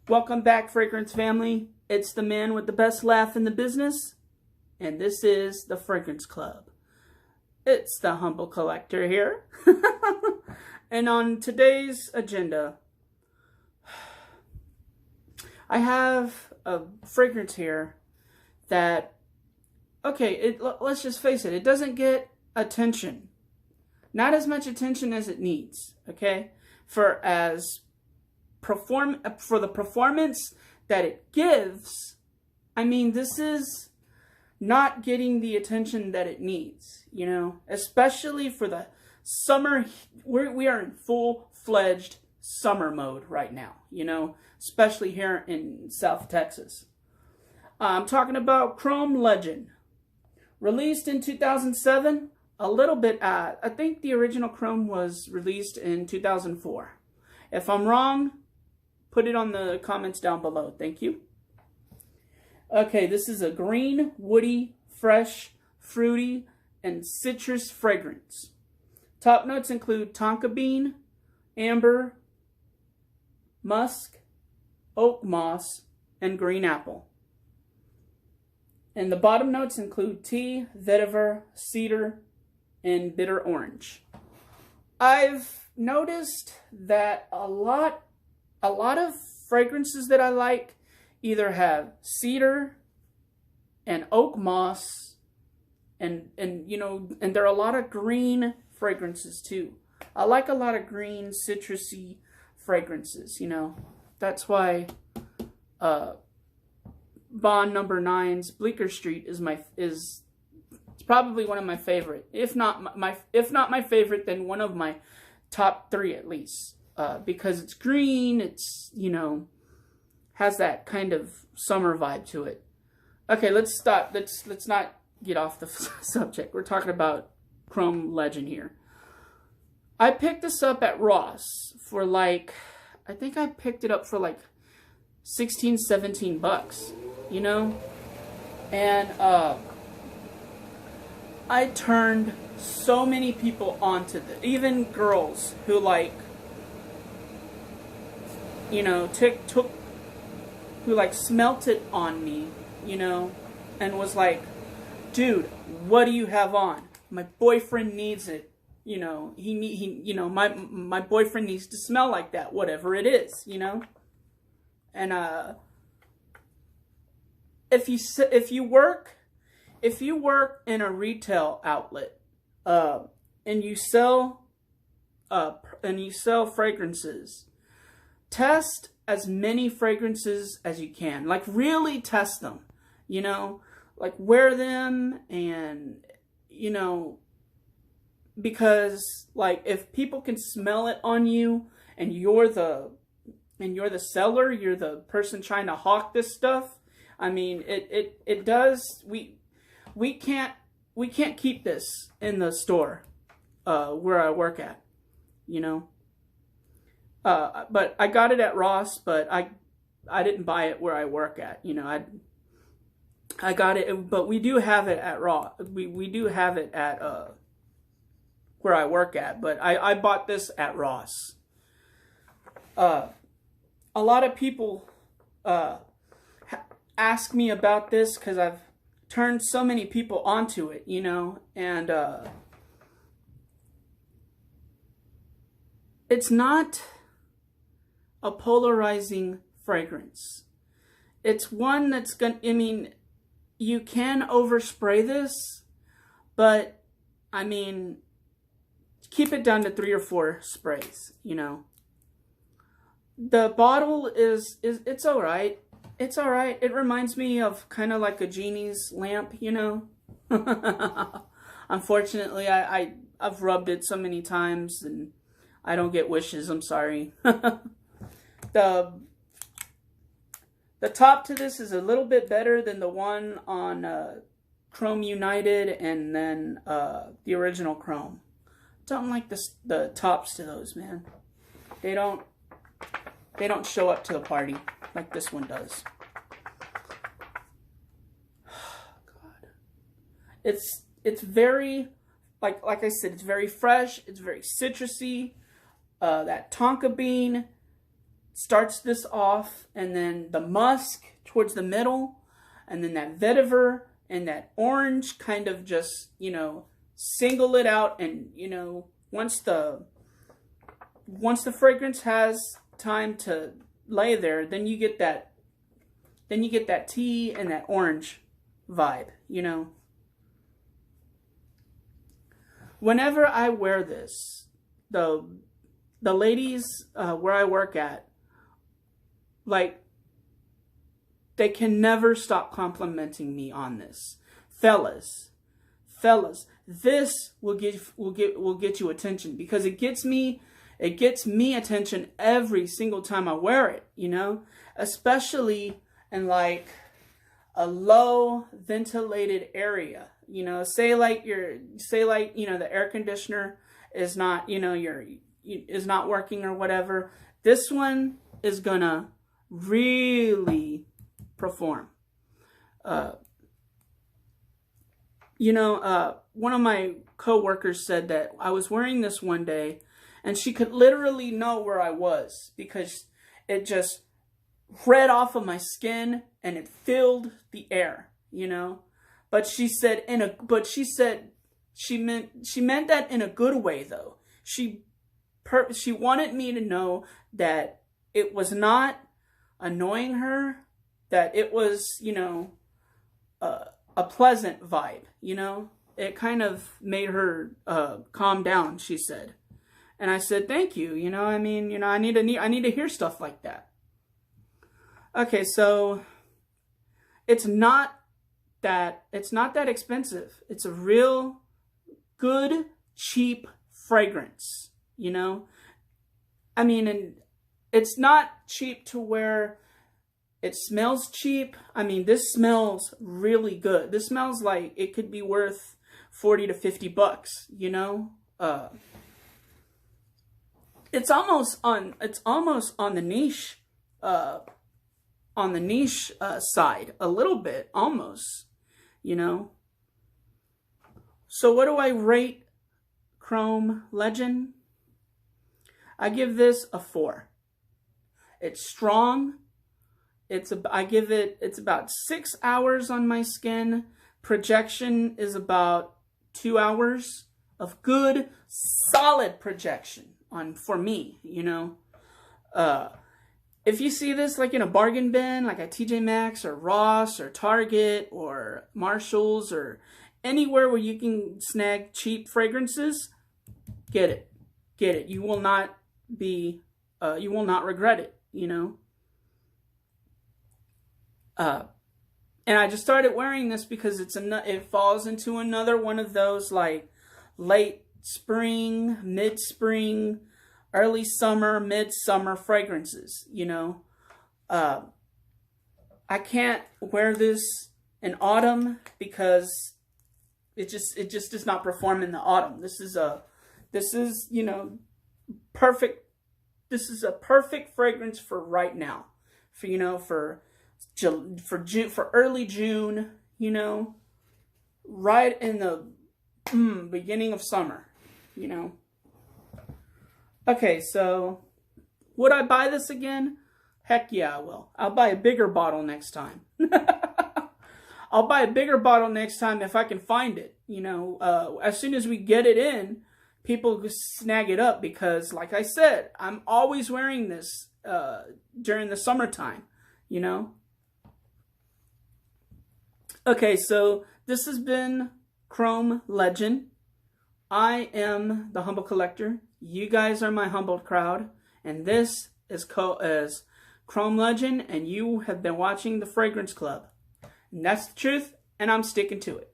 Welcome back, Fragrance family. It's the man with the best laugh in the business, and this is the Fragrance Club. It's the Humble Collector here. And on today's agenda, I have a fragrance here that, okay, let's just face it, it doesn't get attention. Not as much attention as it needs, okay? For the performance that it gives, I mean, this is not getting the attention that it needs, you know, especially for the summer. We are in full-fledged summer mode right now, you know, especially here in South Texas. I'm talking about Chrome Legend, released in 2007. A little bit, I think the original Chrome was released in 2004. If I'm wrong, put it on the comments down below. Thank you. Okay, this is a green, woody, fresh, fruity, and citrus fragrance. Top notes include tonka bean, amber, musk, oak moss, and green apple. And the bottom notes include tea, vetiver, cedar, and bitter orange. I've noticed that a lot of fragrances that I like either have cedar and oak moss and you know, and there are a lot of green fragrances too. I like a lot of green citrusy fragrances, you know. That's why Bond No. 9's Bleecker Street is it's probably one of my favorite. If not my favorite, then one of my top 3 at least. Because it's green, it's, you know, has that kind of summer vibe to it. Okay, let's stop. Let's not get off the subject. We're talking about Chrome Legend here. I picked this up at Ross for like, I think I picked it up for like 16, 17 bucks, you know? And I turned so many people onto this, even girls who like, you know, who like smelt it on me, you know, and was like, dude, what do you have on? My boyfriend needs it, you know, you know, my boyfriend needs to smell like that, whatever it is, you know. And if you work in a retail outlet, and you sell fragrances, test as many fragrances as you can. Like, really test them, you know? Like, wear them and, you know, because, like, if people can smell it on you and you're the seller, you're the person trying to hawk this stuff, I mean, it does, we can't keep this in the store where I work at, you know? But I got it at Ross, but I didn't buy it where I work at. You know, I got it, but we do have it at Ross. We do have it at where I work at, but I bought this at Ross. A lot of people ask me about this because I've turned so many people onto it, you know, and it's not a polarizing fragrance. It's one that's gonna, I mean, you can overspray this, but I mean, keep it down to 3 or 4 sprays, you know. The bottle it's all right. It's all right. It reminds me of kind of like a genie's lamp, you know. Unfortunately, I've rubbed it so many times and I don't get wishes. I'm sorry. The top to this is a little bit better than the one on Chrome United and then the original Chrome. Don't like the tops to those, man. They don't show up to the party like this one does. God. It's very, like I said, it's very fresh, it's very citrusy. That tonka bean starts this off, and then the musk towards the middle, and then that vetiver and that orange kind of just, single it out. And, once the fragrance has time to lay there, then you get that tea and that orange vibe, Whenever I wear this, the ladies where I work at, like, they can never stop complimenting me on this. Fellas, this will get you attention, because it gets me attention every single time I wear it, especially in like a low ventilated area. Say like the air conditioner is not, is not working or whatever. This one is gonna really perform. One of my coworkers said that I was wearing this one day, and she could literally know where I was, because it just read off of my skin and it filled the air, But she said she meant that in a good way, though. She wanted me to know that it was not annoying her, that it was, a pleasant vibe, It kind of made her calm down, she said. And I said, thank you, I need to hear stuff like that. Okay, so it's not that expensive. It's a real good, cheap fragrance, and it's not cheap to where it smells cheap. This smells really good. This smells like it could be worth $40 to $50, It's almost on the niche, side a little bit, almost, So what do I rate Chrome Legend? I give this a 4. It's strong. It's about 6 hours on my skin. Projection is about 2 hours of good, solid projection for me, If you see this like in a bargain bin, like at TJ Maxx or Ross or Target or Marshall's or anywhere where you can snag cheap fragrances, get it. You will not regret it, And I just started wearing this because it falls into another one of those like late spring, mid-spring, early summer, mid-summer fragrances, I can't wear this in autumn because it just does not perform in the autumn. This is perfect. This is a perfect fragrance for right now, for early June, right in the beginning of summer, Okay, so would I buy this again? Heck yeah, I will. I'll buy a bigger bottle next time. I'll buy a bigger bottle next time if I can find it. As soon as we get it in, people snag it up because, like I said, I'm always wearing this during the summertime, Okay, so this has been Chrome Legend. I am the Humble Collector. You guys are my humbled crowd. And this is Chrome Legend, and you have been watching The Fragrance Club. And that's the truth, and I'm sticking to it.